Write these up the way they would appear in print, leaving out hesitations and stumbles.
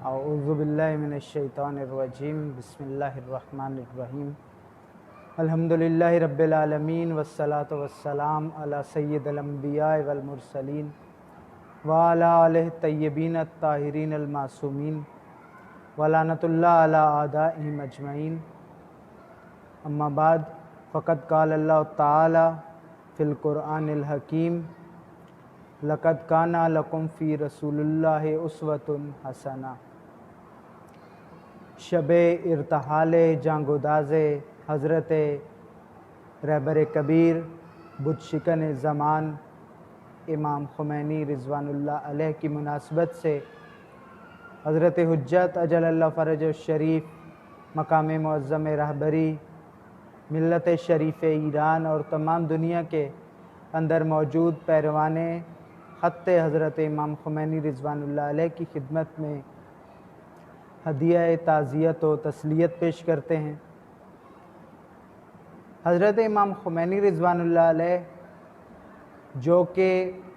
اعوذ باللہ من الشیطان الرجیم بسم اللہ الرحمن الرحیم الحمدللہ رب العالمین والصلاة والسلام علی سید الانبیاء والمرسلین وعلی آلہ الطیبین الطاہرین المعصومین ولعنۃ اللہ علی اعدائہم اجمعین. اما بعد فقد قال اللہ تعالی فی القرآن الحکیم لقد کان لکم فی رسول اللہ اسوۃ حسنہ. شب ارتحال جانگوداز حضرت رہبر کبیر بت شکن زمان امام خمینی رضوان اللہ علیہ کی مناسبت سے حضرت حجت اجل اللہ فرج الشریف مقام معظم رہبری ملت شریف ایران اور تمام دنیا کے اندر موجود پیروان خط حضرت امام خمینی رضوان اللہ علیہ کی خدمت میں ہدیہ تعزیت و تسلیت پیش کرتے ہیں. حضرت امام خمینی رضوان اللہ علیہ جو کہ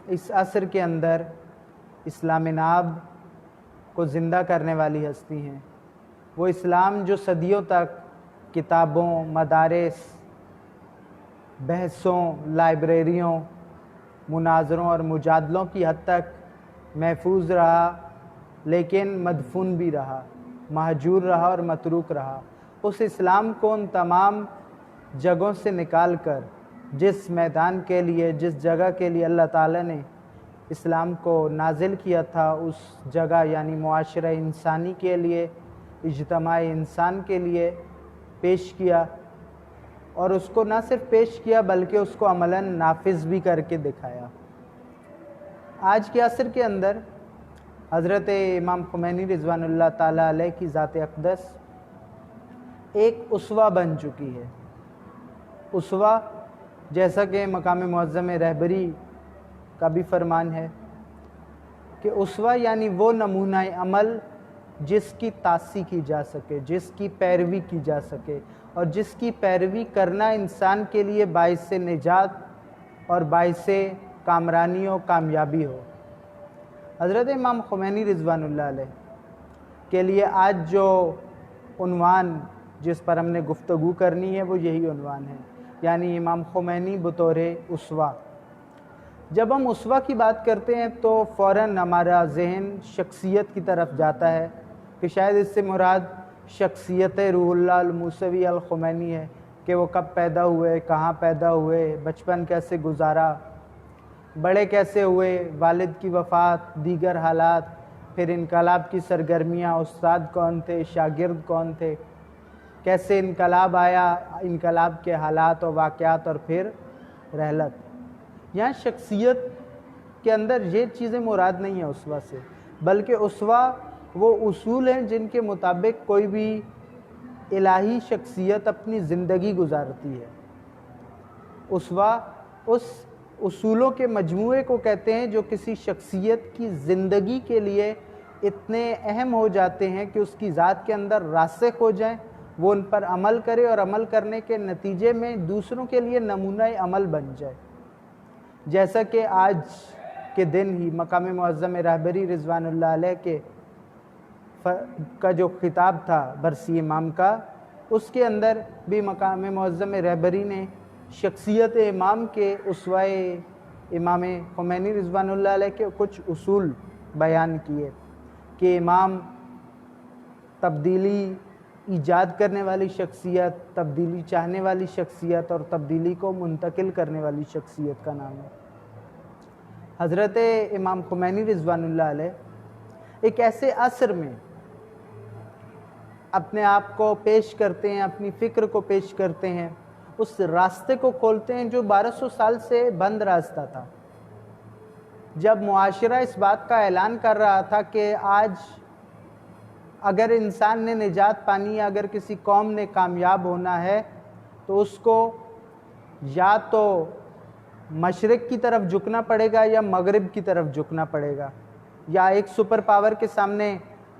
اس عصر کے اندر اسلام ناب کو زندہ کرنے والی ہستی ہیں، وہ اسلام جو صدیوں تک کتابوں، مدارس، بحثوں، لائبریریوں، مناظروں اور مجادلوں کی حد تک محفوظ رہا، لیکن مدفون بھی رہا، مہجور رہا اور متروک رہا، اس اسلام کو ان تمام جگہوں سے نکال کر جس میدان کے لیے، جس جگہ کے لیے اللہ تعالیٰ نے اسلام کو نازل کیا تھا، اس جگہ یعنی معاشرہ انسانی کے لیے، اجتماع انسان کے لیے پیش کیا، اور اس کو نہ صرف پیش کیا بلکہ اس کو عملاً نافذ بھی کر کے دکھایا. آج کے عصر کے اندر حضرت امام خمینی رضوان اللہ تعالیٰ علیہ کی ذات اقدس ایک اسوہ بن چکی ہے. اسوہ جیسا کہ مقام معظم رہبری کا بھی فرمان ہے کہ اسوہ یعنی وہ نمونہ عمل جس کی تاسی کی جا سکے، جس کی پیروی کی جا سکے، اور جس کی پیروی کرنا انسان کے لیے باعث نجات اور باعث کامرانی و کامیابی ہو. حضرت امام خمینی رضوان اللہ علیہ کے لیے آج جو عنوان جس پر ہم نے گفتگو کرنی ہے وہ یہی عنوان ہے، یعنی امام خمینی بطور اسوہ. جب ہم اسوہ کی بات کرتے ہیں تو فوراً ہمارا ذہن شخصیت کی طرف جاتا ہے کہ شاید اس سے مراد شخصیت روح اللہ الموسوی الخمینی ہے کہ وہ کب پیدا ہوئے، کہاں پیدا ہوئے، بچپن کیسے گزارا، بڑے کیسے ہوئے، والد کی وفات، دیگر حالات، پھر انقلاب کی سرگرمیاں، استاد کون تھے، شاگرد کون تھے، کیسے انقلاب آیا، انقلاب کے حالات و واقعات، اور پھر رحلت. یہاں شخصیت کے اندر یہ چیزیں مراد نہیں ہیں اسوہ سے، بلکہ اسوہ وہ اصول ہیں جن کے مطابق کوئی بھی الہی شخصیت اپنی زندگی گزارتی ہے. اسوہ اس اصولوں کے مجموعے کو کہتے ہیں جو کسی شخصیت کی زندگی کے لیے اتنے اہم ہو جاتے ہیں کہ اس کی ذات کے اندر راسخ ہو جائیں، وہ ان پر عمل کرے اور عمل کرنے کے نتیجے میں دوسروں کے لیے نمونہ عمل بن جائے. جیسا کہ آج کے دن ہی مقام معظم رہبری رضوان اللہ علیہ کا جو خطاب تھا برسی امام کا، اس کے اندر بھی مقام معظم رہبری نے شخصیت امام کے اسوہ امام خمینی رضوان اللہ علیہ کے کچھ اصول بیان کیے کہ امام تبدیلی ایجاد کرنے والی شخصیت، تبدیلی چاہنے والی شخصیت اور تبدیلی کو منتقل کرنے والی شخصیت کا نام ہے. حضرت امام خمینی رضوان اللہ علیہ ایک ایسے عصر میں اپنے آپ کو پیش کرتے ہیں، اپنی فکر کو پیش کرتے ہیں، اس راستے کو کھولتے ہیں جو 1200 سال سے بند راستہ تھا. جب معاشرہ اس بات کا اعلان کر رہا تھا کہ آج اگر انسان نے نجات پانی ہے، اگر کسی قوم نے کامیاب ہونا ہے تو اس کو یا تو مشرق کی طرف جھکنا پڑے گا یا مغرب کی طرف جھکنا پڑے گا، یا ایک سپر پاور کے سامنے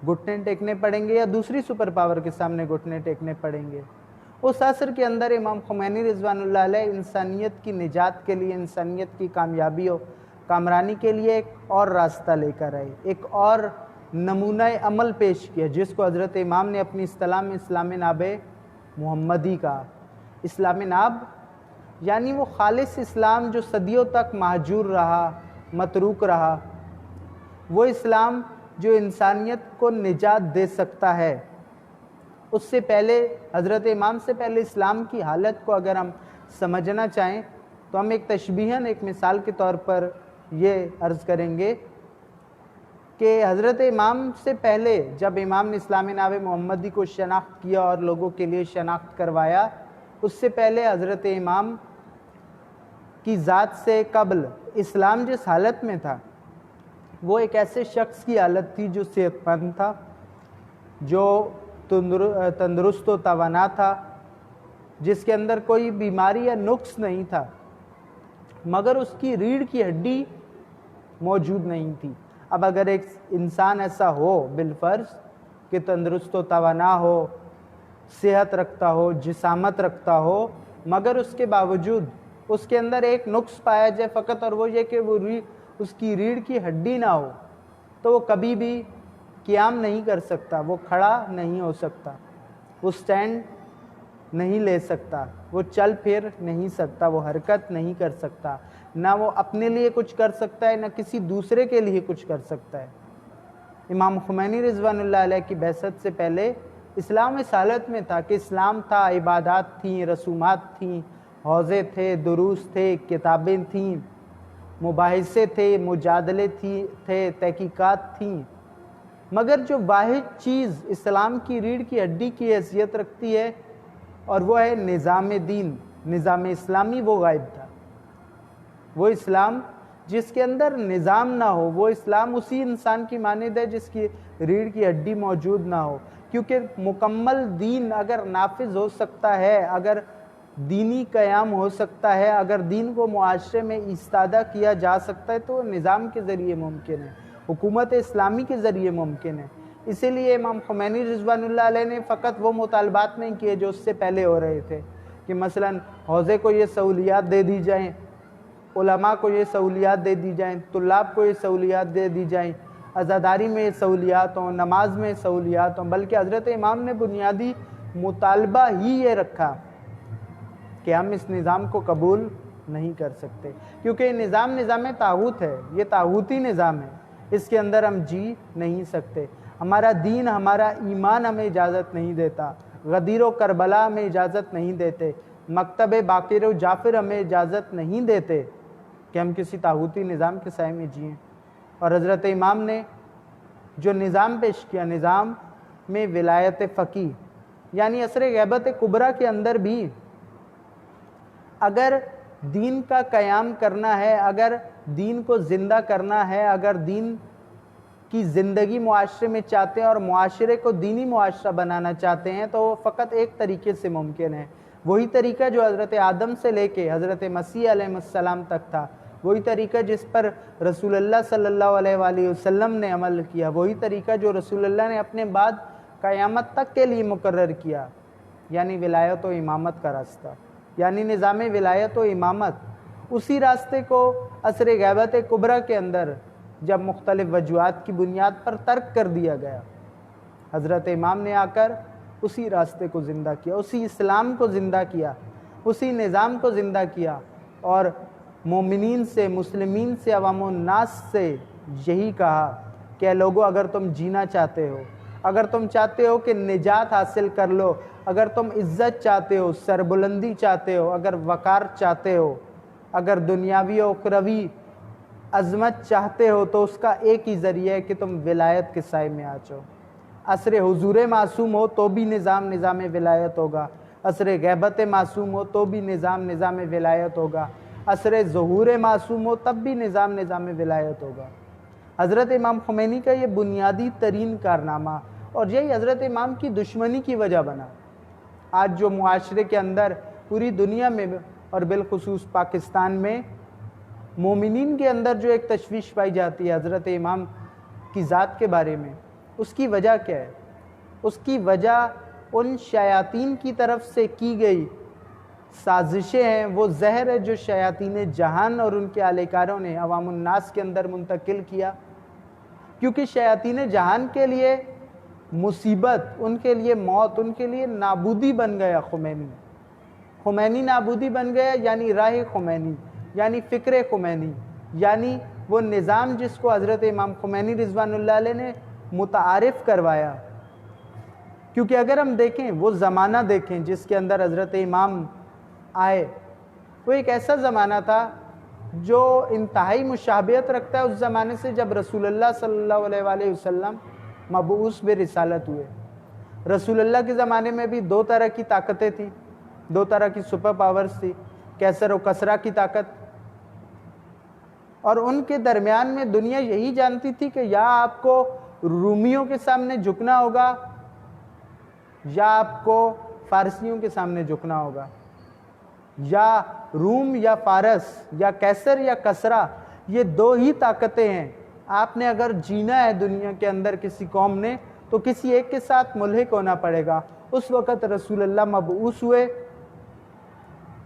گھٹنے ٹیکنے پڑیں گے یا دوسری سپر پاور کے سامنے گھٹنے ٹیکنے پڑیں گے. اس عصر کے اندر امام خمینی رضوان اللہ علیہ انسانیت کی نجات کے لیے، انسانیت کی کامیابی و کامرانی کے لیے ایک اور راستہ لے کر آئے، ایک اور نمونہ عمل پیش کیا جس کو حضرت امام نے اپنی اصطلاح میں اسلام ناب محمدی کہا۔ اسلام ناب یعنی وہ خالص اسلام جو صدیوں تک مہجور رہا، متروک رہا، وہ اسلام جو انسانیت کو نجات دے سکتا ہے۔ اس سے پہلے حضرت امام سے پہلے اسلام کی حالت کو اگر ہم سمجھنا چاہیں تو ہم ایک تشبیہاً ایک مثال کے طور پر یہ عرض کریں گے کہ حضرت امام سے پہلے جب امام نے اسلام ناب محمدی کو شناخت کیا اور لوگوں کے لیے شناخت کروایا، اس سے پہلے حضرت امام کی ذات سے قبل اسلام جس حالت میں تھا وہ ایک ایسے شخص کی حالت تھی جو صحت مند تھا، جو تندرست و توانا تھا، جس کے اندر کوئی بیماری یا نقص نہیں تھا، مگر اس کی ریڑھ کی ہڈی موجود نہیں تھی۔ اب اگر ایک انسان ایسا ہو بالفرض کہ تندرست و توانا ہو، صحت رکھتا ہو، جسامت رکھتا ہو، مگر اس کے باوجود اس کے اندر ایک نقص پایا جائے فقط، اور وہ یہ کہ وہ اس کی ریڑھ کی ہڈی نہ ہو، تو وہ کبھی بھی قیام نہیں کر سکتا، وہ کھڑا نہیں ہو سکتا، وہ سٹینڈ نہیں لے سکتا، وہ چل پھر نہیں سکتا، وہ حرکت نہیں کر سکتا، نہ وہ اپنے لیے کچھ کر سکتا ہے، نہ کسی دوسرے کے لیے کچھ کر سکتا ہے۔ امام خمینی رضوان اللہ علیہ کی بعثت سے پہلے اسلام اس حالت میں تھا کہ اسلام تھا، عبادات تھیں، رسومات تھیں، حوضے تھے، دروس تھے، کتابیں تھیں، مباحثے تھے، مجادلے تھے، تحقیقات تھیں، مگر جو واحد چیز اسلام کی ریڑھ کی ہڈی کی حیثیت رکھتی ہے اور وہ ہے نظام دین، نظام اسلامی، وہ غائب تھا۔ وہ اسلام جس کے اندر نظام نہ ہو، وہ اسلام اسی انسان کی مانند ہے جس کی ریڑھ کی ہڈی موجود نہ ہو، کیونکہ مکمل دین اگر نافذ ہو سکتا ہے، اگر دینی قیام ہو سکتا ہے، اگر دین کو معاشرے میں ایستادہ کیا جا سکتا ہے تو وہ نظام کے ذریعے ممکن ہے، حکومت اسلامی کے ذریعے ممکن ہے۔ اسی لیے امام خمینی رضوان اللہ علیہ نے فقط وہ مطالبات نہیں کیے جو اس سے پہلے ہو رہے تھے کہ مثلا حوزے کو یہ سہولیات دے دی جائیں، علماء کو یہ سہولیات دے دی جائیں، طلاب کو یہ سہولیات دے دی جائیں، عزاداری میں یہ سہولیات ہوں، نماز میں سہولیات ہوں، بلکہ حضرت امام نے بنیادی مطالبہ ہی یہ رکھا کہ ہم اس نظام کو قبول نہیں کر سکتے، کیونکہ یہ نظام طاغوت ہے، یہ طاغوتی نظام ہے، اس کے اندر ہم جی نہیں سکتے، ہمارا دین، ہمارا ایمان ہمیں اجازت نہیں دیتا، غدیر و کربلا ہمیں اجازت نہیں دیتے، مکتب باقر و جعفر ہمیں اجازت نہیں دیتے کہ ہم کسی طاغوتی نظام کے سائے میں جئیں۔ اور حضرت امام نے جو نظام پیش کیا، نظام میں ولایت فقیہ، یعنی عصر غیبت کبریٰ کے اندر بھی اگر دین کا قیام کرنا ہے، اگر دین کو زندہ کرنا ہے، اگر دین کی زندگی معاشرے میں چاہتے ہیں اور معاشرے کو دینی معاشرہ بنانا چاہتے ہیں تو وہ فقط ایک طریقے سے ممکن ہے، وہی طریقہ جو حضرت آدم سے لے کے حضرت مسیح علیہ السلام تک تھا، وہی طریقہ جس پر رسول اللہ صلی اللہ علیہ وآلہ وسلم نے عمل کیا، وہی طریقہ جو رسول اللہ نے اپنے بعد قیامت تک کے لیے مقرر کیا، یعنی ولایت و امامت کا راستہ، یعنی نظام ولایت و امامت۔ اسی راستے کو عصر غیبت کبریٰ کے اندر جب مختلف وجوہات کی بنیاد پر ترک کر دیا گیا، حضرت امام نے آ کر اسی راستے کو زندہ کیا، اسی اسلام کو زندہ کیا، اسی نظام کو زندہ کیا، اور مومنین سے، مسلمین سے، عوام الناس سے یہی کہا کہ اے لوگو، اگر تم جینا چاہتے ہو، اگر تم چاہتے ہو کہ نجات حاصل کر لو، اگر تم عزت چاہتے ہو، سربلندی چاہتے ہو، اگر وقار چاہتے ہو، اگر دنیاوی و اخروی عظمت چاہتے ہو، تو اس کا ایک ہی ذریعہ ہے کہ تم ولایت کے سائے میں آ جاؤ۔ عصر حضور معصوم ہو تو بھی نظام ولایت ہوگا، عصر غیبت معصوم ہو تو بھی نظام ولایت ہوگا، عصر ظہور معصوم ہو تب بھی نظام ولایت ہوگا۔ حضرت امام خمینی کا یہ بنیادی ترین کارنامہ، اور یہی حضرت امام کی دشمنی کی وجہ بنا۔ آج جو معاشرے کے اندر پوری دنیا میں اور بالخصوص پاکستان میں مومنین کے اندر جو ایک تشویش پائی جاتی ہے حضرت امام کی ذات کے بارے میں، اس کی وجہ کیا ہے؟ اس کی وجہ ان شیاطین کی طرف سے کی گئی سازشیں ہیں، وہ زہر ہے جو شیاطین جہان اور ان کے اہلکاروں نے عوام الناس کے اندر منتقل کیا، کیونکہ شیاطین جہان کے لیے مصیبت، ان کے لیے موت، ان کے لیے نابودی بن گیا خمینی نابودی بن گیا، یعنی راہ خمینی، یعنی فکر خمینی، یعنی وہ نظام جس کو حضرت امام خمینی رضوان اللہ علیہ نے متعارف کروایا۔ کیونکہ اگر ہم دیکھیں، وہ زمانہ دیکھیں جس کے اندر حضرت امام آئے، وہ ایک ایسا زمانہ تھا جو انتہائی مشابہت رکھتا ہے اس زمانے سے جب رسول اللہ صلی اللہ علیہ وآلہ وسلم مبعوث برسالت ہوئے۔ رسول اللہ کے زمانے میں بھی دو طرح کی طاقتیں تھیں، دو طرح کی سپر پاورز تھی، کیسر و کسرا کی طاقت، اور ان کے درمیان میں دنیا یہی جانتی تھی کہ یا آپ کو رومیوں کے سامنے جھکنا ہوگا یا آپ کو فارسیوں کے سامنے جھکنا ہوگا، یا روم یا فارس، یا کیسر یا کسرا، یہ دو ہی طاقتیں ہیں۔ آپ نے اگر جینا ہے دنیا کے اندر کسی قوم نے تو کسی ایک کے ساتھ ملحق ہونا پڑے گا۔ اس وقت رسول اللہ مبعوث ہوئے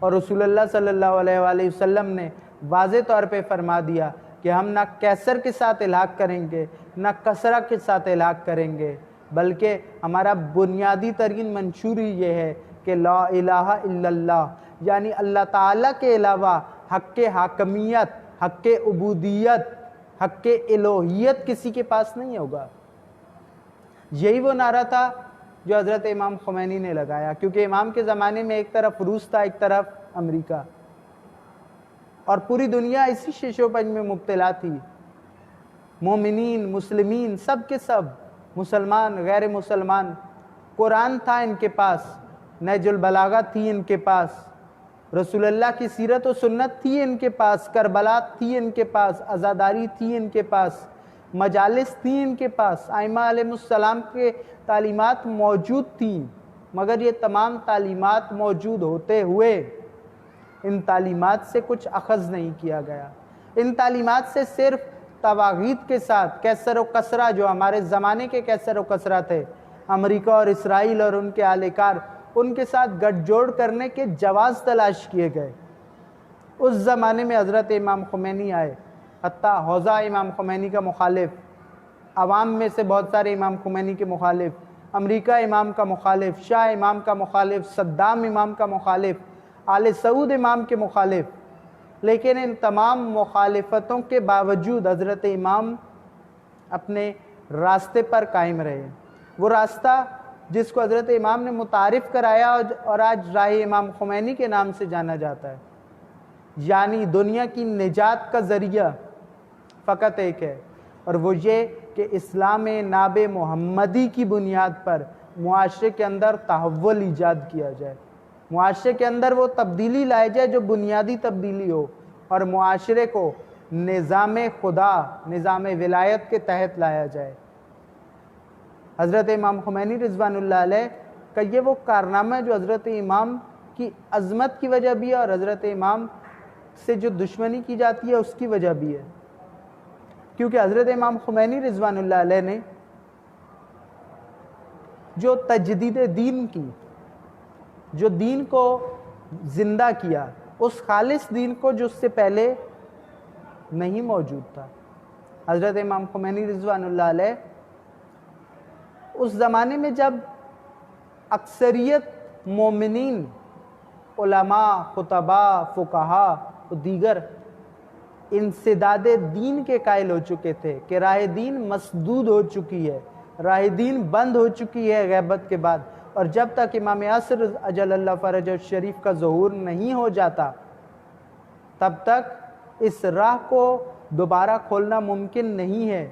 اور رسول اللہ صلی اللہ علیہ وآلہ وسلم نے واضح طور پہ فرما دیا کہ ہم نہ کیسر کے ساتھ الحاق کریں گے نہ کسرا کے ساتھ الحاق کریں گے، بلکہ ہمارا بنیادی ترین منشور ہی یہ ہے کہ لا الہ الا اللہ، یعنی اللہ تعالیٰ کے علاوہ حق حاکمیت، حق عبودیت، حق الوہیت کسی کے پاس نہیں ہوگا۔ یہی وہ نعرہ تھا جو حضرت امام خمینی نے لگایا، کیونکہ امام کے زمانے میں ایک طرف روس تھا، ایک طرف امریکہ، اور پوری دنیا اسی شش و پنج میں مبتلا تھی۔ مومنین، مسلمین، سب کے سب، مسلمان، غیر مسلمان۔ قرآن تھا ان کے پاس، نہج البلاغہ تھی ان کے پاس، رسول اللہ کی سیرت و سنت تھی ان کے پاس، کربلا تھی ان کے پاس، عزاداری تھی ان کے پاس، مجالس تھی ان کے پاس، ائمہ علیہ السلام کے تعلیمات موجود تھیں، مگر یہ تمام تعلیمات موجود ہوتے ہوئے ان تعلیمات سے کچھ اخذ نہیں کیا گیا۔ ان تعلیمات سے صرف تواغیت کے ساتھ کیسر و کسرا، جو ہمارے زمانے کے کیسر و کسرا تھے، امریکہ اور اسرائیل اور ان کے اہلِ کار، ان کے ساتھ گٹھ جوڑ کرنے کے جواز تلاش کیے گئے۔ اس زمانے میں حضرت امام خمینی آئے، حتیٰ حوزہ امام خمینی کا مخالف، عوام میں سے بہت سارے امام خمینی کے مخالف، امریکہ امام کا مخالف، شاہ امام کا مخالف، صدام امام کا مخالف، آل سعود امام کے مخالف، لیکن ان تمام مخالفتوں کے باوجود حضرت امام اپنے راستے پر قائم رہے۔ وہ راستہ جس کو حضرت امام نے متعارف کرایا اور آج راہ امام خمینی کے نام سے جانا جاتا ہے، یعنی دنیا کی نجات کا ذریعہ فقط ایک ہے، اور وہ یہ کہ اسلام ناب محمدی کی بنیاد پر معاشرے کے اندر تحول ایجاد کیا جائے، معاشرے کے اندر وہ تبدیلی لائے جائے جو بنیادی تبدیلی ہو، اور معاشرے کو نظام خدا، نظام ولایت کے تحت لایا جائے۔ حضرت امام خمینی رضوان اللہ علیہ کا یہ وہ کارنامہ ہے جو حضرت امام کی عظمت کی وجہ بھی ہے اور حضرت امام سے جو دشمنی کی جاتی ہے اس کی وجہ بھی ہے، کیونکہ حضرت امام خمینی رضوان اللہ علیہ نے جو تجدید دین کی، جو دین کو زندہ کیا، اس خالص دین کو جو اس سے پہلے نہیں موجود تھا۔ حضرت امام خمینی رضوان اللہ علیہ اس زمانے میں جب اکثریت مومنین، علماء، خطباء، فقہاء و دیگر انسداد دین کے قائل ہو چکے تھے کہ راہ دین مسدود ہو چکی ہے، راہ دین بند ہو چکی ہے غیبت کے بعد، اور جب تک امام عصر اجل اللہ فرج الشریف کا ظہور نہیں ہو جاتا تب تک اس راہ کو دوبارہ کھولنا ممکن نہیں ہے،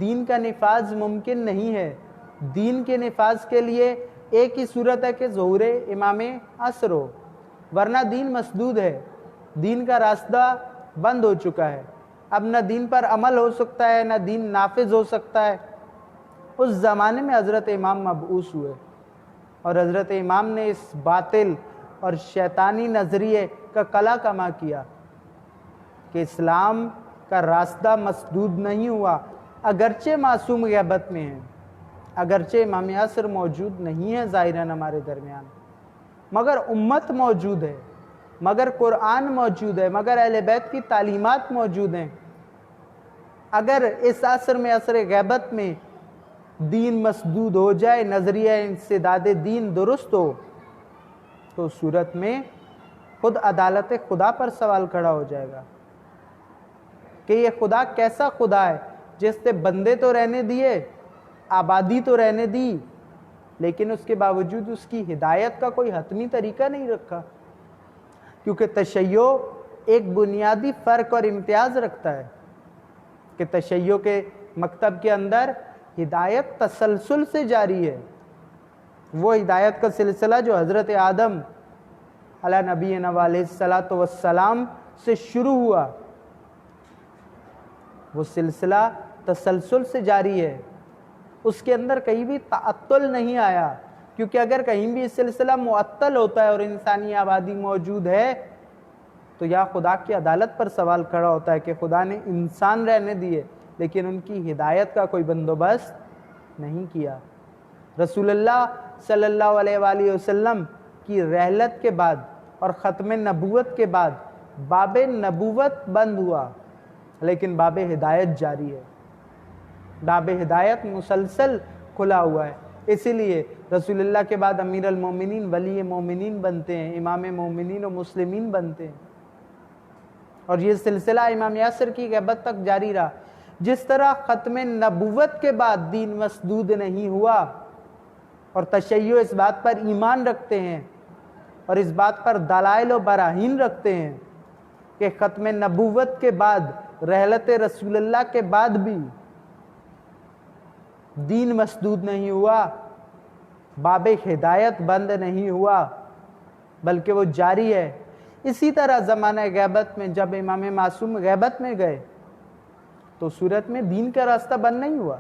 دین کا نفاذ ممکن نہیں ہے۔ دین کے نفاذ کے لیے ایک ہی صورت ہے کہ ظہور امام عصر ہو، ورنہ دین مسدود ہے، دین کا راستہ بند ہو چکا ہے، اب نہ دین پر عمل ہو سکتا ہے نہ دین نافذ ہو سکتا ہے۔ اس زمانے میں حضرت امام مبعوث ہوئے اور حضرت امام نے اس باطل اور شیطانی نظریے کا قلع کما کیا کہ اسلام کا راستہ مسدود نہیں ہوا، اگرچہ معصوم غیبت میں ہیں، اگرچہ امام عصر موجود نہیں ہے ظاہراً ہمارے درمیان، مگر امت موجود ہے، مگر قرآن موجود ہے، مگر اہل بیت کی تعلیمات موجود ہیں۔ اگر اس عصر میں عصر غیبت میں دین مسدود ہو جائے، نظریہ انسداد دین درست ہو، تو صورت میں خود عدالت خدا پر سوال کھڑا ہو جائے گا کہ یہ خدا کیسا خدا ہے جس نے بندے تو رہنے دیے، آبادی تو رہنے دی، لیکن اس کے باوجود اس کی ہدایت کا کوئی حتمی طریقہ نہیں رکھا. کیونکہ تشیع ایک بنیادی فرق اور امتیاز رکھتا ہے کہ تشیع کے مکتب کے اندر ہدایت تسلسل سے جاری ہے. وہ ہدایت کا سلسلہ جو حضرت آدم علیہ نبینا علیہ الصلاۃ والسلام سے شروع ہوا، وہ سلسلہ تسلسل سے جاری ہے. اس کے اندر کہیں بھی تعطل نہیں آیا، کیونکہ اگر کہیں بھی سلسلہ معطل ہوتا ہے اور انسانی آبادی موجود ہے تو یا خدا کی عدالت پر سوال کھڑا ہوتا ہے کہ خدا نے انسان رہنے دیے لیکن ان کی ہدایت کا کوئی بندوبست نہیں کیا. رسول اللہ صلی اللہ علیہ وآلہ وسلم کی رحلت کے بعد اور ختم نبوت کے بعد باب نبوت بند ہوا، لیکن باب ہدایت جاری ہے. باب ہدایت مسلسل کھلا ہوا ہے. اسی لیے رسول اللہ کے بعد امیر المومنین ولی مومنین بنتے ہیں، امام مومنین و مسلمین بنتے ہیں، اور یہ سلسلہ امام یاسر کی غیبت تک جاری رہا. جس طرح ختم نبوت کے بعد دین مسدود نہیں ہوا اور تشیع اس بات پر ایمان رکھتے ہیں اور اس بات پر دلائل و براہین رکھتے ہیں کہ ختم نبوت کے بعد رحلت رسول اللہ کے بعد بھی دین مسدود نہیں ہوا، باب ہدایت بند نہیں ہوا، بلکہ وہ جاری ہے. اسی طرح زمانہ غیبت میں جب امام معصوم غیبت میں گئے تو صورت میں دین کا راستہ بند نہیں ہوا،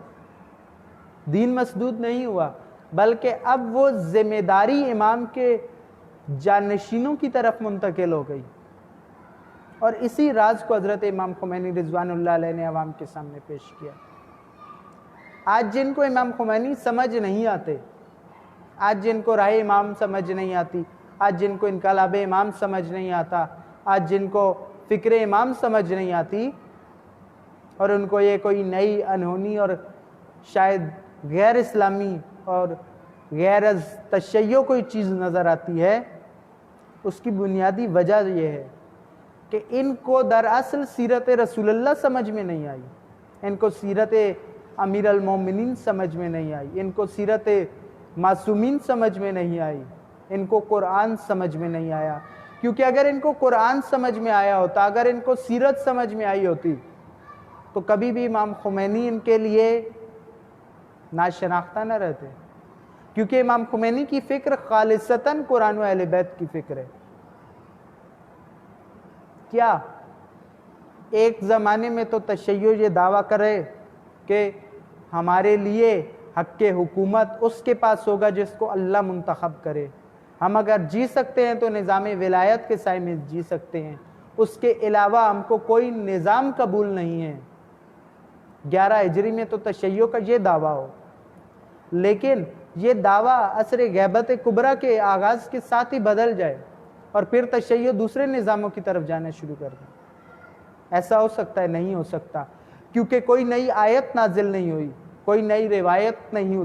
دین مسدود نہیں ہوا، بلکہ اب وہ ذمہ داری امام کے جانشینوں کی طرف منتقل ہو گئی. اور اسی راز کو حضرت امام خمینی رضوان اللہ علیہ نے عوام کے سامنے پیش کیا. آج جن کو امام خمینی سمجھ نہیں آتے، آج جن کو رائے امام سمجھ نہیں آتی، آج جن کو انقلاب امام سمجھ نہیں آتا، آج جن کو فکر امام سمجھ نہیں آتی، اور ان کو یہ کوئی نئی انہونی اور شاید غیر اسلامی اور غیر از تشیع کوئی چیز نظر آتی ہے، اس کی بنیادی وجہ یہ ہے کہ ان کو دراصل سیرت رسول اللہ سمجھ میں نہیں آئی، ان کو سیرت امیر المومنین سمجھ میں نہیں آئی، ان کو سیرت معصومین سمجھ میں نہیں آئی، ان کو قرآن سمجھ میں نہیں آیا. کیونکہ اگر ان کو قرآن سمجھ میں آیا ہوتا، اگر ان کو سیرت سمجھ میں آئی ہوتی تو کبھی بھی امام خمینی ان کے لیے ناشناختہ نہ رہتے. کیونکہ امام خمینی کی فکر خالصتاً قرآن و اہل بیت کی فکر ہے. کیا ایک زمانے میں تو تشیع یہ دعویٰ کرے کہ ہمارے لیے حق حکومت اس کے پاس ہوگا جس کو اللہ منتخب کرے، ہم اگر جی سکتے ہیں تو نظام ولایت کے سائے میں جی سکتے ہیں، اس کے علاوہ ہم کو کوئی نظام قبول نہیں ہے. 11 ہجری میں تو تشیع کا یہ دعویٰ ہو، لیکن یہ دعویٰ عصر غیبت کبریٰ کے آغاز کے ساتھ ہی بدل جائے اور پھر تشیع دوسرے نظاموں کی طرف جانا شروع کر دیں. ایسا ہو سکتا ہے؟ نہیں ہو سکتا، کیونکہ کوئی نئی آیت نازل نہیں ہوئی، کوئی نئی روایت نہیں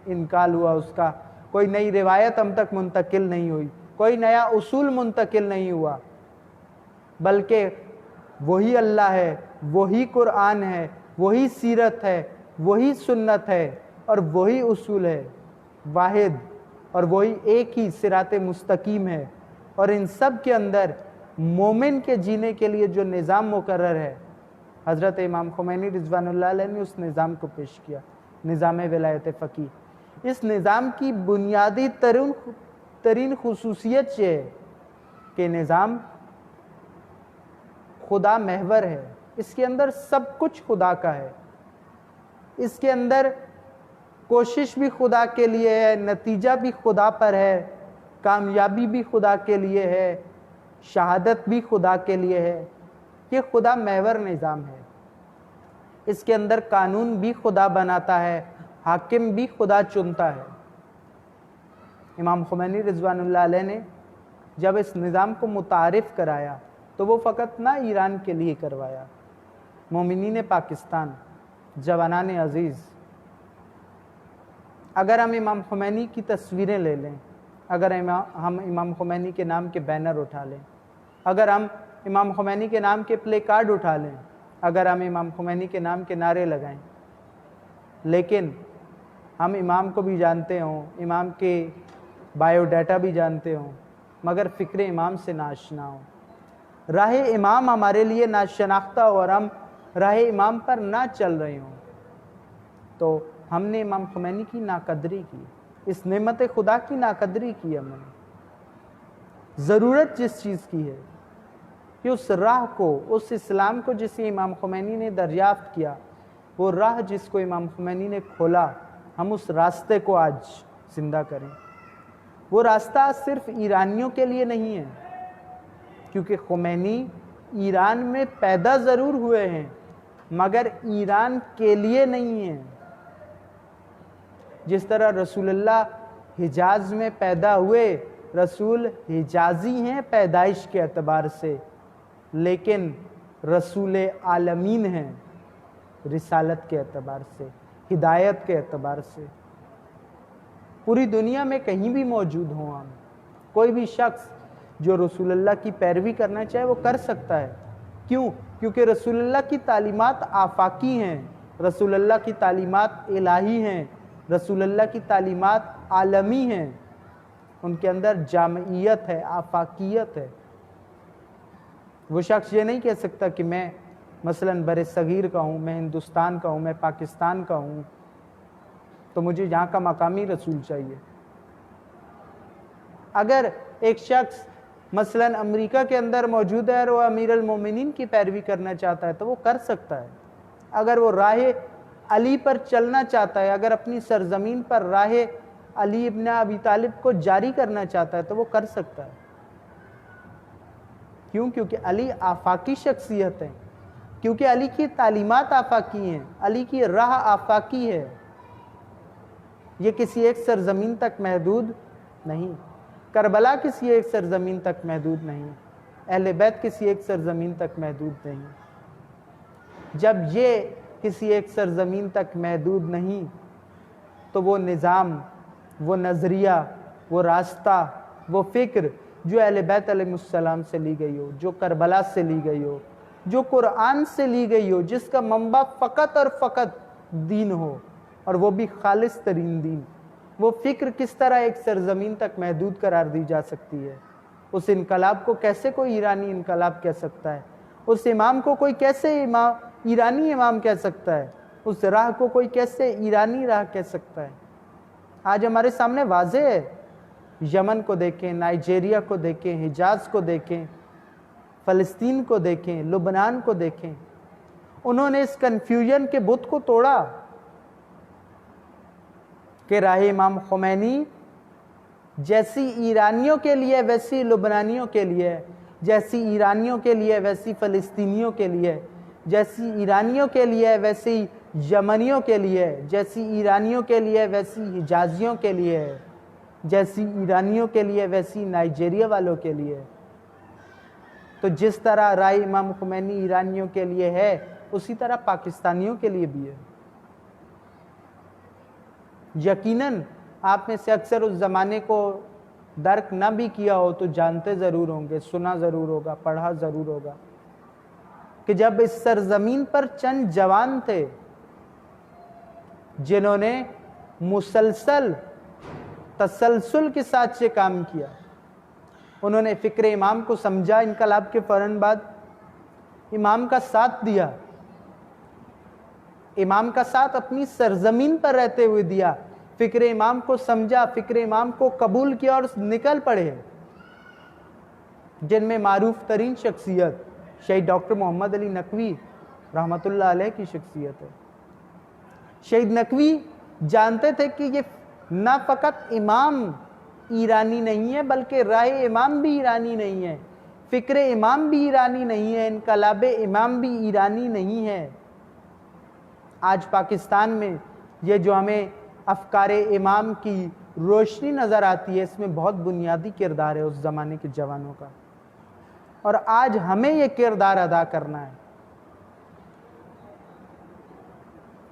انقال ہوا، اس کا کوئی نئی روایت ہم تک منتقل نہیں ہوئی، کوئی نیا اصول منتقل نہیں ہوا، بلکہ وہی اللہ ہے، وہی قرآن ہے، وہی سیرت ہے، وہی سنت ہے اور وہی اصول ہے واحد، اور وہی ایک ہی صراط مستقیم ہے. اور ان سب کے اندر مومن کے جینے کے لیے جو نظام مقرر ہے، حضرت امام خمینی رضوان اللہ علیہ نے اس نظام کو پیش کیا، نظام ولایت فقیہ. اس نظام کی بنیادی ترین خصوصیت یہ ہے کہ نظام خدا محور ہے، اس کے اندر سب کچھ خدا کا ہے، اس کے اندر کوشش بھی خدا کے لیے ہے، نتیجہ بھی خدا پر ہے، کامیابی بھی خدا کے لیے ہے، شہادت بھی خدا کے لیے ہے. یہ خدا محور نظام ہے. اس کے اندر قانون بھی خدا بناتا ہے، حاکم بھی خدا چنتا ہے. امام خمینی رضوان اللہ علیہ نے جب اس نظام کو متعارف کرایا تو وہ فقط نہ ایران کے لیے کروایا، مومنین پاکستان، جوانان عزیز، اگر ہم امام خمینی کی تصویریں لے لیں، اگر ہم امام خمینی کے نام کے بینر اٹھا لیں، اگر ہم امام خمینی کے نام کے پلے کارڈ اٹھا لیں، اگر ہم امام خمینی کے نام کے نعرے لگائیں، لیکن ہم امام کو بھی جانتے ہوں، امام کے بایو ڈیٹا بھی جانتے ہوں، مگر فکر امام سے ناشنا ہوں، راہ امام ہمارے لیے ناشناختہ ہو اور ہم راہ امام پر نہ چل رہے ہوں، تو ہم نے امام خمینی کی ناقدری کی، اس نعمت خدا کی ناقدری کی ہم نے۔ ضرورت جس چیز کی ہے کہ اس راہ کو، اس اسلام کو جسے امام خمینی نے دریافت کیا، وہ راہ جس کو امام خمینی نے کھولا، ہم اس راستے کو آج زندہ کریں۔ وہ راستہ صرف ایرانیوں کے لیے نہیں ہے، کیونکہ خمینی ایران میں پیدا ضرور ہوئے ہیں مگر ایران کے لیے نہیں ہیں۔ جس طرح رسول اللہ حجاز میں پیدا ہوئے، رسول حجازی ہیں پیدائش کے اعتبار سے، لیکن رسول عالمین ہیں رسالت کے اعتبار سے، ہدایت کے اعتبار سے۔ پوری دنیا میں کہیں بھی موجود ہوں ہم، کوئی بھی شخص جو رسول اللہ کی پیروی کرنا چاہے وہ کر سکتا ہے۔ کیوں؟ کیونکہ رسول اللہ کی تعلیمات آفاقی ہیں، رسول اللہ کی تعلیمات الہی ہیں، رسول اللہ کی تعلیمات عالمی ہیں، ان کے اندر جامعیت ہے، آفاقیت ہے۔ وہ شخص یہ نہیں کہہ سکتا کہ میں مثلاً بر صغیر کا ہوں، میں ہندوستان کا ہوں، میں پاکستان کا ہوں، تو مجھے یہاں کا مقامی رسول چاہیے۔ اگر ایک شخص مثلاً امریکہ کے اندر موجود ہے اور وہ امیر المومنین کی پیروی کرنا چاہتا ہے تو وہ کر سکتا ہے۔ اگر وہ راہ علی پر چلنا چاہتا ہے، اگر اپنی سرزمین پر راہ علی ابن ابی طالب کو جاری کرنا چاہتا ہے تو وہ کر سکتا ہے۔ کیوں؟ کیونکہ علی آفاقی شخصیت ہے، کیونکہ علی کی تعلیمات آفاقی ہیں، علی کی راہ آفاقی ہے، یہ کسی ایک سرزمین تک محدود نہیں۔ کربلا کسی ایک سرزمین تک محدود نہیں، اہل بیت کسی ایک سرزمین تک محدود نہیں۔ جب یہ کسی ایک سرزمین تک محدود نہیں تو وہ نظام، وہ نظریہ، وہ راستہ، وہ فکر جو اہل بیت علیہ السلام سے لی گئی ہو، جو کربلا سے لی گئی ہو، جو قرآن سے لی گئی ہو، جس کا منبع فقط اور فقط دین ہو اور وہ بھی خالص ترین دین، وہ فکر کس طرح ایک سرزمین تک محدود قرار دی جا سکتی ہے؟ اس انقلاب کو کیسے کوئی ایرانی انقلاب کہہ سکتا ہے؟ اس امام کو کوئی کیسے ایرانی امام کہہ سکتا ہے؟ اس راہ کو کوئی کیسے ایرانی راہ کہہ سکتا ہے؟ آج ہمارے سامنے واضح ہے۔ یمن کو دیکھیں، نائجیریا کو دیکھیں، حجاز کو دیکھیں، فلسطین کو دیکھیں، لبنان کو دیکھیں، انہوں نے اس کنفیوژن کے بت کو توڑا کہ راہ امام خمینی جیسی ایرانیوں کے لیے ویسی لبنانیوں کے لیے، جیسی ایرانیوں کے لیے ویسی فلسطینیوں کے لیے، جیسی ایرانیوں کے لیے ویسی یمنیوں کے لیے، جیسی ایرانیوں کے لیے ویسی حجازیوں کے لیے، جیسی ایرانیوں کے لیے ویسی نائجیریا والوں کے لیے۔ تو جس طرح راہ امام خمینی ایرانیوں کے لیے ہے، اسی طرح پاکستانیوں کے لیے بھی ہے۔ یقیناً آپ میں سے اکثر اس زمانے کو درک نہ بھی کیا ہو تو جانتے ضرور ہوں گے، سنا ضرور ہوگا، پڑھا ضرور ہوگا کہ جب اس سرزمین پر چند جوان تھے جنہوں نے مسلسل تسلسل کے ساتھ یہ کام کیا، انہوں نے فکر امام کو سمجھا، انقلاب کے فوراً بعد امام کا ساتھ دیا، امام کا ساتھ اپنی سرزمین پر رہتے ہوئے دیا، فکر امام کو سمجھا، فکر امام کو قبول کیا اور نکل پڑے، جن میں معروف ترین شخصیت شہید ڈاکٹر محمد علی نقوی رحمۃ اللہ علیہ کی شخصیت ہے۔ شہید نقوی جانتے تھے کہ یہ نہ فقط امام ایرانی نہیں ہے بلکہ راہ امام بھی ایرانی نہیں ہے، فکر امام بھی ایرانی نہیں ہے، انقلاب امام بھی ایرانی نہیں ہے۔ آج پاکستان میں یہ جو ہمیں افکار امام کی روشنی نظر آتی ہے، اس میں بہت بنیادی کردار ہے اس زمانے کے جوانوں کا، اور آج ہمیں یہ کردار ادا کرنا ہے۔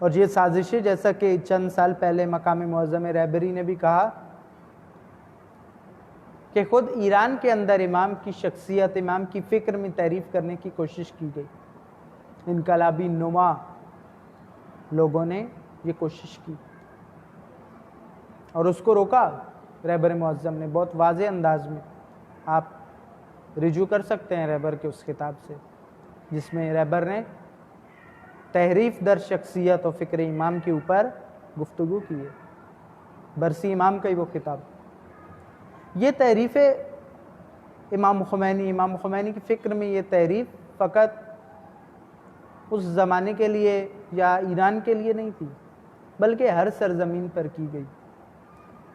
اور یہ سازشیں جیسا کہ چند سال پہلے مقام معظم رہبری نے بھی کہا کہ خود ایران کے اندر امام کی شخصیت، امام کی فکر میں تعریف کرنے کی کوشش کی گئی. انقلابی نما لوگوں نے یہ کوشش کی اور اس کو روکا رہبر معظم نے بہت واضح انداز میں. آپ رجوع کر سکتے ہیں رہبر کے اس خطاب سے جس میں رہبر نے تحریف در شخصیت و فکر امام کے اوپر گفتگو کی ہے. برسی امام کا ہی وہ خطاب. یہ تحریف امام خمینی کی فکر میں یہ تحریف فقط اس زمانے کے لیے یا ایران کے لیے نہیں تھی بلکہ ہر سرزمین پر کی گئی.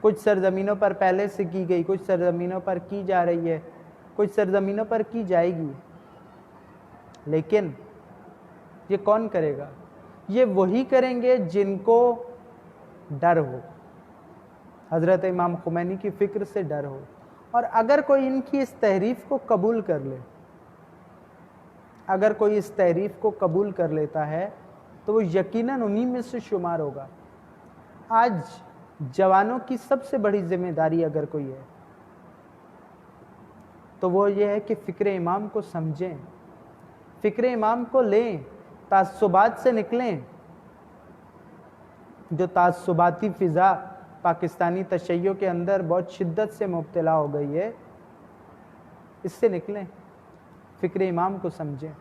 کچھ سرزمینوں پر پہلے سے کی گئی، کچھ سرزمینوں پر کی جا رہی ہے، کچھ سرزمینوں پر کی جائے گی. لیکن یہ کون کرے گا؟ یہ وہی کریں گے جن کو ڈر ہو، حضرت امام خمینی کی فکر سے ڈر ہو. اور اگر کوئی ان کی اس تحریف کو قبول کر لے، اگر کوئی اس تحریف کو قبول کر لیتا ہے تو وہ یقیناً انہی میں سے شمار ہوگا. آج جوانوں کی سب سے بڑی ذمہ داری اگر کوئی ہے تو وہ یہ ہے کہ فکر امام کو سمجھیں، فکر امام کو لیں، تعصبات سے نکلیں. جو تعصباتی فضا پاکستانی تشیع کے اندر بہت شدت سے مبتلا ہو گئی ہے، اس سے نکلیں، فکر امام کو سمجھیں.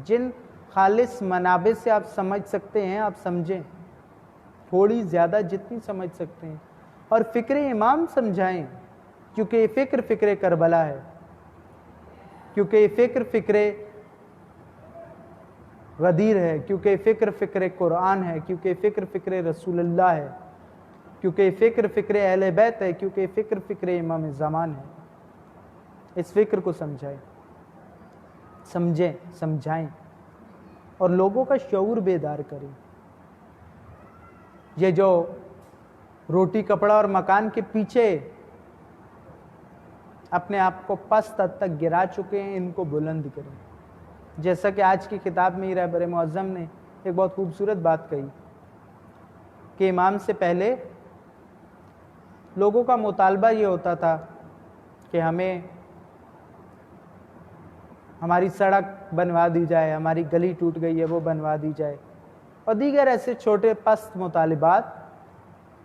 جن خالص منابع سے آپ سمجھ سکتے ہیں آپ سمجھیں، تھوڑی زیادہ جتنی سمجھ سکتے ہیں، اور فکر امام سمجھائیں. کیونکہ یہ فکر کربلا ہے، کیونکہ یہ فکر غدیر ہے، کیونکہ یہ فکر قرآن ہے، کیونکہ یہ فکر رسول اللہ ہے، کیونکہ یہ فکر اہل بیت ہے، کیونکہ یہ فکر امام زمان ہے. اس فکر کو سمجھیں، سمجھائیں اور لوگوں کا شعور بیدار کریں. یہ جو روٹی کپڑا اور مکان کے پیچھے اپنے آپ کو پست حد تک گرا چکے ہیں، ان کو بلند کریں. جیسا کہ آج کی کتاب میں رہبر معظم نے ایک بہت خوبصورت بات کہی کہ امام سے پہلے لوگوں کا مطالبہ یہ ہوتا تھا کہ ہمیں ہماری سڑک بنوا دی جائے، ہماری گلی ٹوٹ گئی ہے وہ بنوا دی جائے، اور دیگر ایسے چھوٹے پست مطالبات.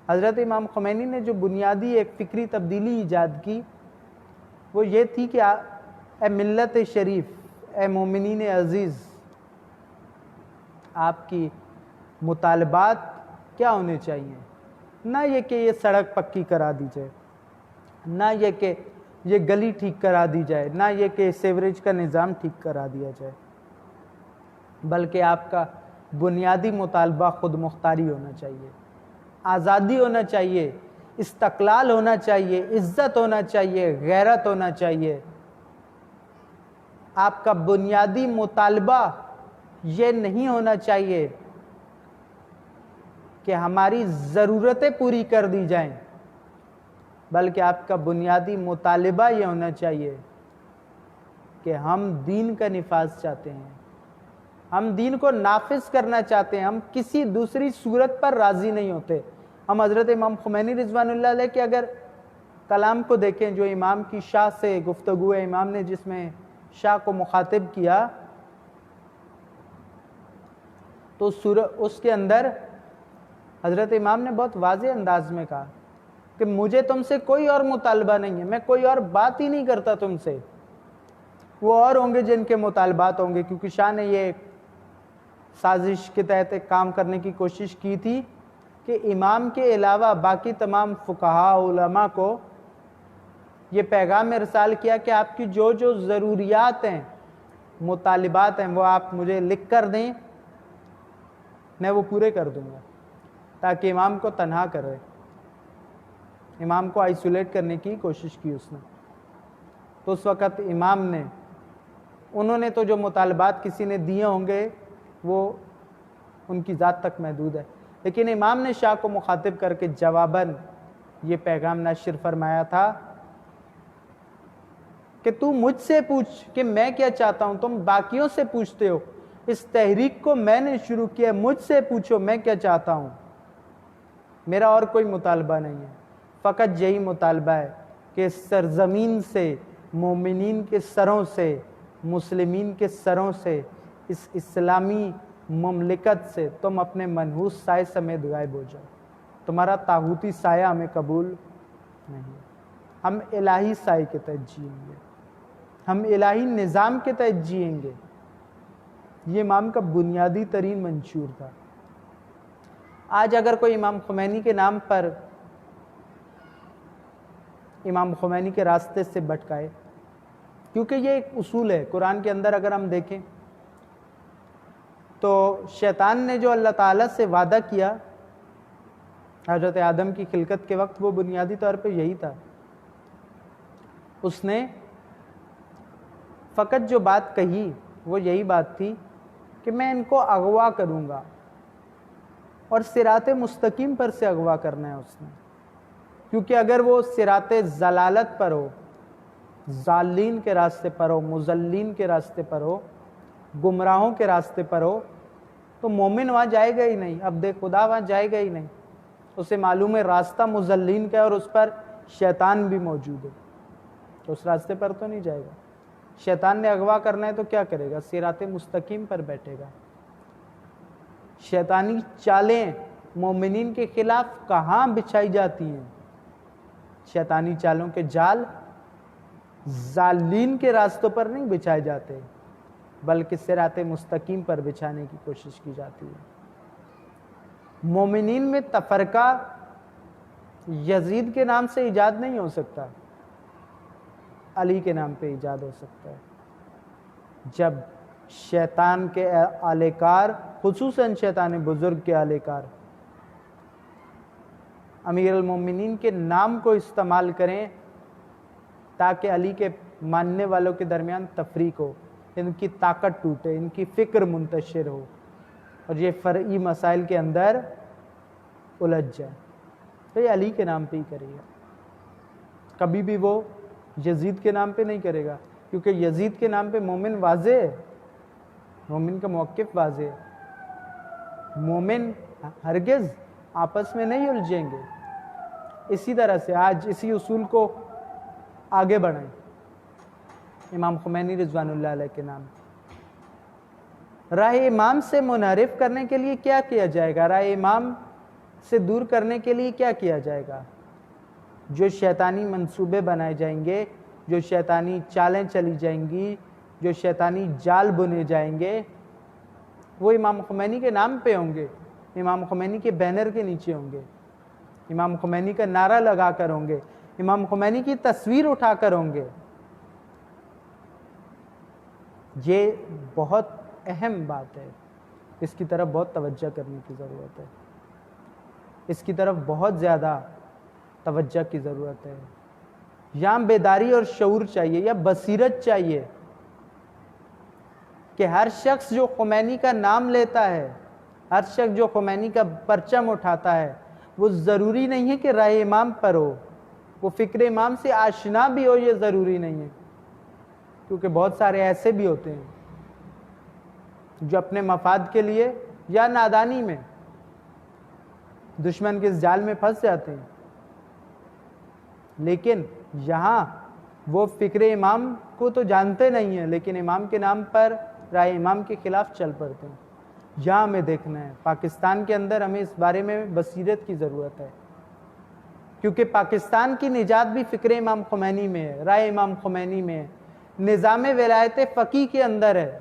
حضرت امام خمینی نے جو بنیادی ایک فکری تبدیلی ایجاد کی وہ یہ تھی کہ اے ملت شریف، اے مومنین عزیز، آپ کی مطالبات کیا ہونے چاہیے؟ نہ یہ کہ یہ سڑک پکی کرا دی جائے، نہ یہ کہ یہ گلی ٹھیک کرا دی جائے، نہ یہ کہ سیوریج کا نظام ٹھیک کرا دیا جائے، بلکہ آپ کا بنیادی مطالبہ خود مختاری ہونا چاہیے، آزادی ہونا چاہیے، استقلال ہونا چاہیے، عزت ہونا چاہیے، غیرت ہونا چاہیے. آپ کا بنیادی مطالبہ یہ نہیں ہونا چاہیے کہ ہماری ضرورتیں پوری کر دی جائیں، بلکہ آپ کا بنیادی مطالبہ یہ ہونا چاہیے کہ ہم دین کا نفاذ چاہتے ہیں، ہم دین کو نافذ کرنا چاہتے ہیں، ہم کسی دوسری صورت پر راضی نہیں ہوتے. ہم حضرت امام خمینی رضوان اللہ علیہ کے اگر کلام کو دیکھیں، جو امام کی شاہ سے گفتگو ہے، امام نے جس میں شاہ کو مخاطب کیا، تو اس کے اندر حضرت امام نے بہت واضح انداز میں کہا کہ مجھے تم سے کوئی اور مطالبہ نہیں ہے، میں کوئی اور بات ہی نہیں کرتا تم سے. وہ اور ہوں گے جن کے مطالبات ہوں گے، کیونکہ شاہ نے یہ سازش کے تحت ایک کام کرنے کی کوشش کی تھی کہ امام کے علاوہ باقی تمام فقہاء علماء کو یہ پیغام ارسال کیا کہ آپ کی جو جو ضروریات ہیں، مطالبات ہیں، وہ آپ مجھے لکھ کر دیں، میں وہ پورے کر دوں گا. تاکہ امام کو تنہا کرے، امام کو آئسولیٹ کرنے کی کوشش کی اس نے. تو اس وقت امام نے، انہوں نے تو جو مطالبات کسی نے دیے ہوں گے وہ ان کی ذات تک محدود ہے، لیکن امام نے شاہ کو مخاطب کر کے جواباً یہ پیغام نشر فرمایا تھا کہ تو مجھ سے پوچھ کہ میں کیا چاہتا ہوں، تم باقیوں سے پوچھتے ہو، اس تحریک کو میں نے شروع کیا، مجھ سے پوچھو میں کیا چاہتا ہوں، میرا اور کوئی مطالبہ نہیں ہے، فقط یہی مطالبہ ہے کہ سرزمین سے، مومنین کے سروں سے، مسلمین کے سروں سے، اس اسلامی مملکت سے تم اپنے منحوس سائے سمیت غائب ہو جاؤ۔ تمہارا طاغوتی سایہ ہمیں قبول نہیں، ہم الہی سائے کے تحت جئیں گے، ہم الہی نظام کے تحت جئیں گے۔ یہ امام کا بنیادی ترین منشور تھا۔ آج اگر کوئی امام خمینی کے نام پر امام خمینی کے راستے سے بھٹکائے، کیونکہ یہ ایک اصول ہے قرآن کے اندر، اگر ہم دیکھیں تو شیطان نے جو اللہ تعالیٰ سے وعدہ کیا حضرت آدم کی خلقت کے وقت، وہ بنیادی طور پہ یہی تھا۔ اس نے فقط جو بات کہی وہ یہی بات تھی کہ میں ان کو اغوا کروں گا، اور صراط مستقیم پر سے اغوا کرنا ہے اس نے، کیونکہ اگر وہ صراط ضلالت پر ہو، ضالین کے راستے پر ہو، مضلین کے راستے پر ہو، گمراہوں کے راستے پر ہو، تو مومن وہاں جائے گا ہی نہیں، عبد خدا وہاں جائے گا ہی نہیں۔ اسے معلوم ہے راستہ مضلین کا ہے اور اس پر شیطان بھی موجود ہے، تو اس راستے پر تو نہیں جائے گا۔ شیطان نے اغوا کرنا ہے تو کیا کرے گا؟ صراط مستقیم پر بیٹھے گا۔ شیطانی چالیں مومنین کے خلاف کہاں بچھائی جاتی ہیں؟ شیطانی چالوں کے جال ضالین کے راستوں پر نہیں بچھائے جاتے، بلکہ صراط مستقیم پر بچھانے کی کوشش کی جاتی ہے۔ مومنین میں تفرقہ یزید کے نام سے ایجاد نہیں ہو سکتا، علی کے نام پہ ایجاد ہو سکتا ہے۔ جب شیطان کے اہلِ کار، خصوصاً شیطان بزرگ کے اہلِ کار، امیر المومنین کے نام کو استعمال کریں تاکہ علی کے ماننے والوں کے درمیان تفریق ہو، ان کی طاقت ٹوٹے، ان کی فکر منتشر ہو، اور یہ فرعی مسائل کے اندر الجھ جائے، تو یہ علی کے نام پہ ہی کرے گا، کبھی بھی وہ یزید کے نام پہ نہیں کرے گا، کیونکہ یزید کے نام پہ مومن واضح ہے، مومن کا موقف واضح ہے، مومن ہرگز آپس میں نہیں الجھیں گے۔ اسی طرح سے آج اسی اصول کو آگے بڑھائیں امام خمینی رضوان اللہ علیہ کے نام۔ راہ امام سے منحرف کرنے کے لیے کیا کیا جائے گا؟ راہ امام سے دور کرنے کے لیے کیا کیا جائے گا؟ جو شیطانی منصوبے بنائے جائیں گے، جو شیطانی چالیں چلی جائیں گی، جو شیطانی جال بنے جائیں گے، وہ امام خمینی کے نام پہ ہوں گے، امام خمینی کے بینر کے نیچے ہوں گے، امام خمینی کا نعرہ لگا کر ہوں گے، امام خمینی کی تصویر اٹھا کر ہوں گے۔ یہ بہت اہم بات ہے، اس کی طرف بہت توجہ کرنے کی ضرورت ہے، اس کی طرف بہت زیادہ توجہ کی ضرورت ہے۔ یہاں بیداری اور شعور چاہیے، یا بصیرت چاہیے کہ ہر شخص جو خمینی کا نام لیتا ہے، ہر شخص جو خمینی کا پرچم اٹھاتا ہے، وہ ضروری نہیں ہے کہ راہ امام پر ہو، وہ فکر امام سے آشنا بھی ہو، یہ ضروری نہیں ہے، کیونکہ بہت سارے ایسے بھی ہوتے ہیں جو اپنے مفاد کے لیے یا نادانی میں دشمن کے اس جال میں پھنس جاتے ہیں، لیکن یہاں وہ فکر امام کو تو جانتے نہیں ہیں، لیکن امام کے نام پر راہ امام کے خلاف چل پڑتے ہیں۔ یہاں ہمیں دیکھنا ہے، پاکستان کے اندر ہمیں اس بارے میں بصیرت کی ضرورت ہے، کیونکہ پاکستان کی نجات بھی فکر امام خمینی میں ہے، راہ امام خمینی میں ہے، نظام ولایت فقیہ کے اندر ہے۔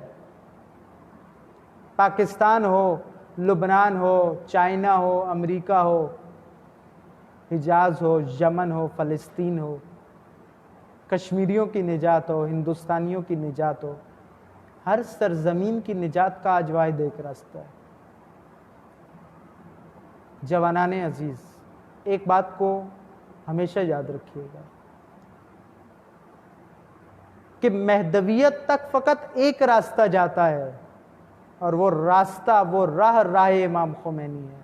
پاکستان ہو، لبنان ہو، چائنا ہو، امریکہ ہو، حجاز ہو، یمن ہو، فلسطین ہو، کشمیریوں کی نجات ہو، ہندوستانیوں کی نجات ہو، ہر سرزمین کی نجات کا آج واحد ایک راستہ ہے۔ جوانان عزیز، ایک بات کو ہمیشہ یاد رکھیے گا کہ مہدویت تک فقط ایک راستہ جاتا ہے، اور وہ راستہ، وہ راہ امام خمینی ہے۔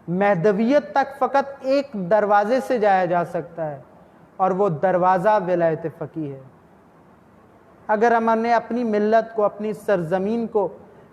مہدویت تک فقط ایک دروازے سے جایا جا سکتا ہے، اور وہ دروازہ ولایت فقیہ ہے۔ اگر ہم نے اپنی ملت کو، اپنی سرزمین کو